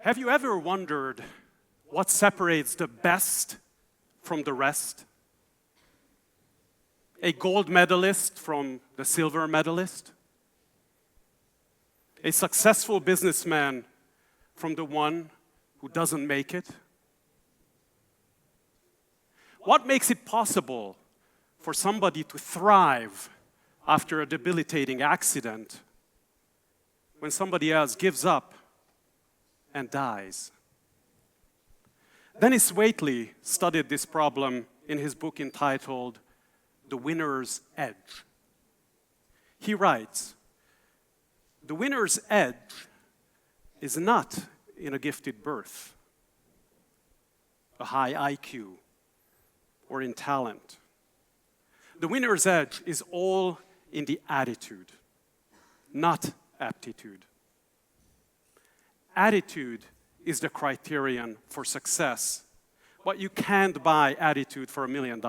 Have you ever wondered what separates the best from the rest? A gold medalist from the silver medalist? A successful businessman from the one who doesn't make it? What makes it possible for somebody to thrive after a debilitating accident when somebody else gives up and dies? Dennis Waitley studied this problem in his book entitled The Winner's Edge. He writes, "The winner's edge is not in a gifted birth, a high IQ, or in talent. The winner's edge is all in the attitude, not aptitude. Attitude is the criterion for success, but you can't buy attitude for $1 million.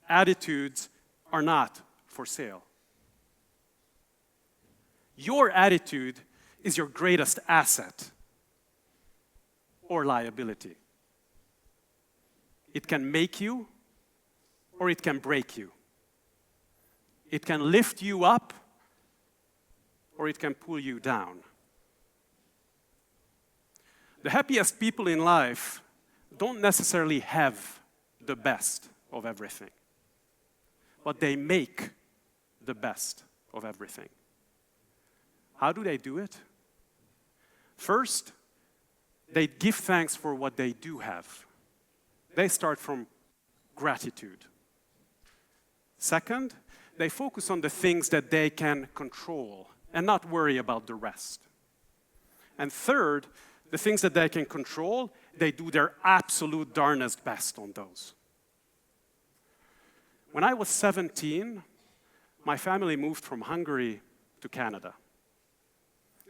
Attitudes are not for sale. Your attitude is your greatest asset or liability. It can make you or it can break you. It can lift you up or it can pull you down. The happiest people in life don't necessarily have the best of everything, but they make the best of everything. How do they do it? First, they give thanks for what they do have. They start from gratitude. Second, they focus on the things that they can control and not worry about the rest. And third, the things that they can control, they do their absolute darnest best on those. When I was 17, my family moved from Hungary to Canada.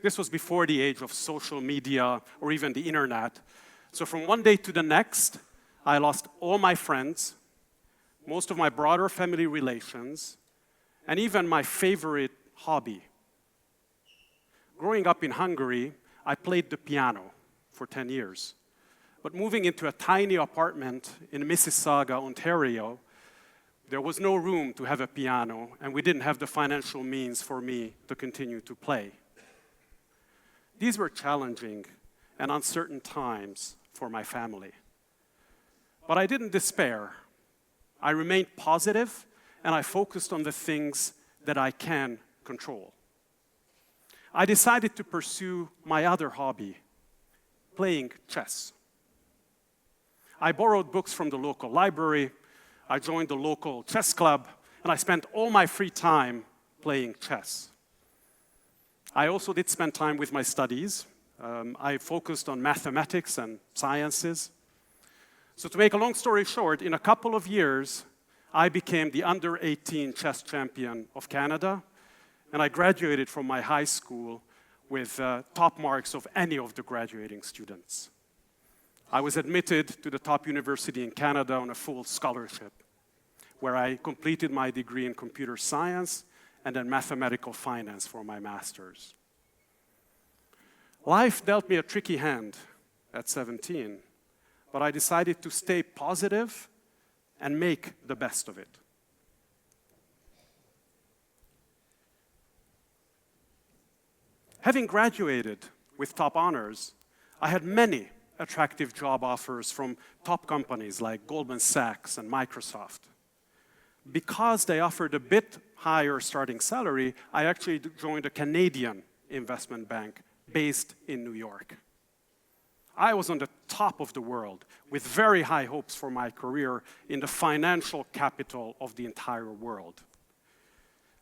This was before the age of social media or even the internet. So from one day to the next, I lost all my friends, most of my broader family relations, and even my favorite hobby. Growing up in Hungary, I played the piano for 10 years. But moving into a tiny apartment in Mississauga, Ontario, there was no room to have a piano, and we didn't have the financial means for me to continue to play. These were challenging and uncertain times for my family. But I didn't despair. I remained positive, and I focused on the things that I can control. I decided to pursue my other hobby, playing chess. I borrowed books from the local library, I joined the local chess club, and I spent all my free time playing chess. I also did spend time with my studies. I focused on mathematics and sciences. So to make a long story short, in a couple of years, I became the under-18 chess champion of Canada, and I graduated from my high school with top marks of any of the graduating students. I was admitted to the top university in Canada on a full scholarship, where I completed my degree in computer science and then mathematical finance for my master's. Life dealt me a tricky hand at 17, but I decided to stay positive and make the best of it. Having graduated with top honors, I had many attractive job offers from top companies like Goldman Sachs and Microsoft. Because they offered a bit higher starting salary, I actually joined a Canadian investment bank based in New York. I was on the top of the world with very high hopes for my career in the financial capital of the entire world.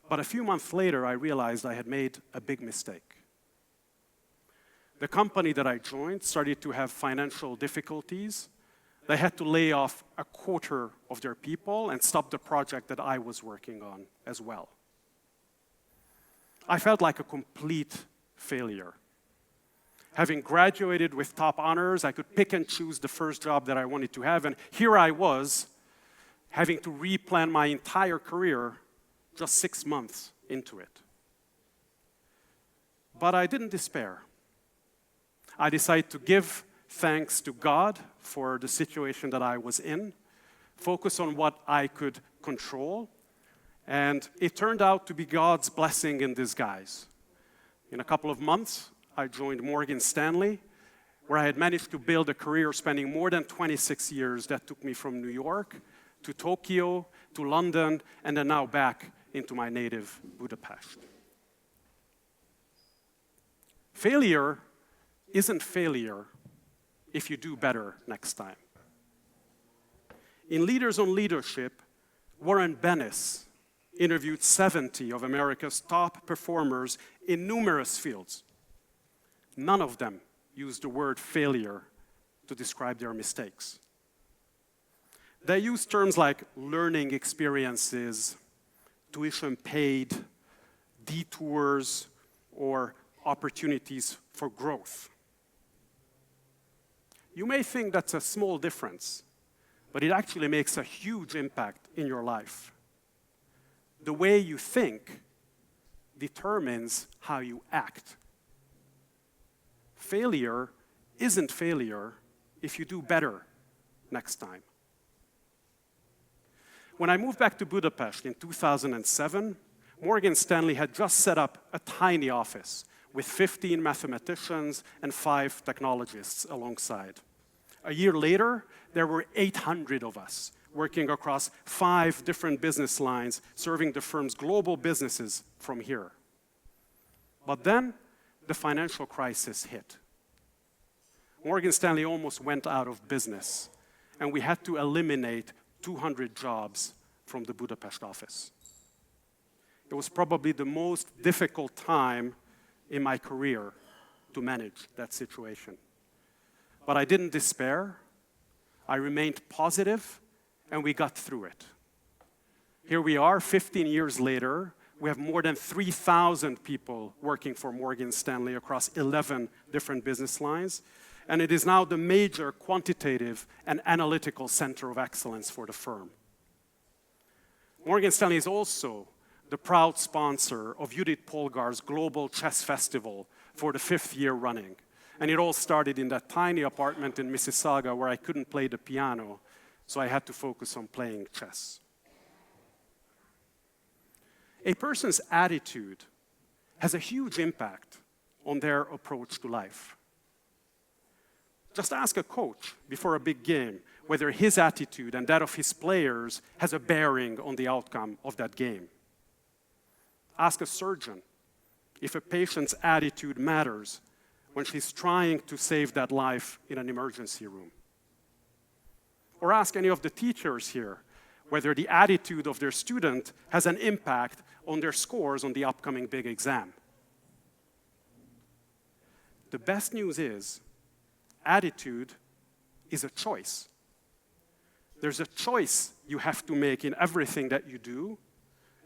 But a few months later, I realized I had made a big mistake. The company that I joined started to have financial difficulties. They had to lay off a quarter of their people and stop the project that I was working on as well. I felt like a complete failure. Having graduated with top honors, I could pick and choose the first job that I wanted to have, and here I was, having to replan my entire career just 6 months into it. But I didn't despair. I decided to give thanks to God for the situation that I was in, focus on what I could control, and it turned out to be God's blessing in disguise. In a couple of months, I joined Morgan Stanley, where I had managed to build a career spanning more than 26 years that took me from New York to Tokyo, to London, and then now back into my native Budapest. Failure isn't failure if you do better next time. In Leaders on Leadership, Warren Bennis interviewed 70 of America's top performers in numerous fields. None of them used the word failure to describe their mistakes. They used terms like learning experiences, tuition paid, detours, or opportunities for growth. You may think that's a small difference, but it actually makes a huge impact in your life. The way you think determines how you act. Failure isn't failure if you do better next time. When I moved back to Budapest in 2007, Morgan Stanley had just set up a tiny office with 15 mathematicians and 5 technologists alongside. A year later, there were 800 of us working across 5 different business lines, serving the firm's global businesses from here. But then, the financial crisis hit. Morgan Stanley almost went out of business, and we had to eliminate 200 jobs from the Budapest office. It was probably the most difficult time in my career to manage that situation. But I didn't despair. I remained positive, and we got through it. Here we are, 15 years later. We have more than 3,000 people working for Morgan Stanley across 11 different business lines, and it is now the major quantitative and analytical center of excellence for the firm. Morgan Stanley is also the proud sponsor of Judith Polgar's Global Chess Festival for the 5th year running. And it all started in that tiny apartment in Mississauga where I couldn't play the piano, so I had to focus on playing chess. A person's attitude has a huge impact on their approach to life. Just ask a coach before a big game whether his attitude and that of his players has a bearing on the outcome of that game. Ask a surgeon if a patient's attitude matters when she's trying to save that life in an emergency room. Or ask any of the teachers here whether the attitude of their student has an impact on their scores on the upcoming big exam. The best news is, attitude is a choice. There's a choice you have to make in everything that you do,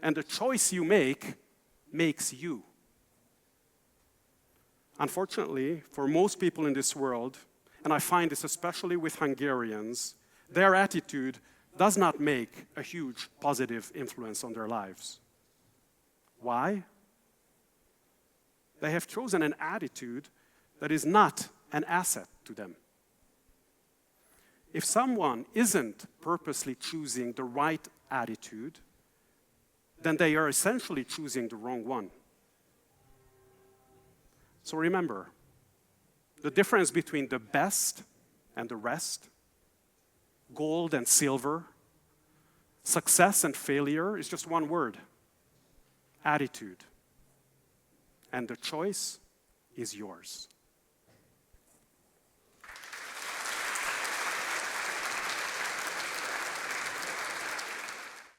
and the choice you make makes you. Unfortunately, for most people in this world, and I find this especially with Hungarians, their attitude does not make a huge positive influence on their lives. Why? They have chosen an attitude that is not an asset to them. If someone isn't purposely choosing the right attitude, then they are essentially choosing the wrong one. So remember, the difference between the best and the rest, gold and silver, success and failure is just one word: attitude. And the choice is yours.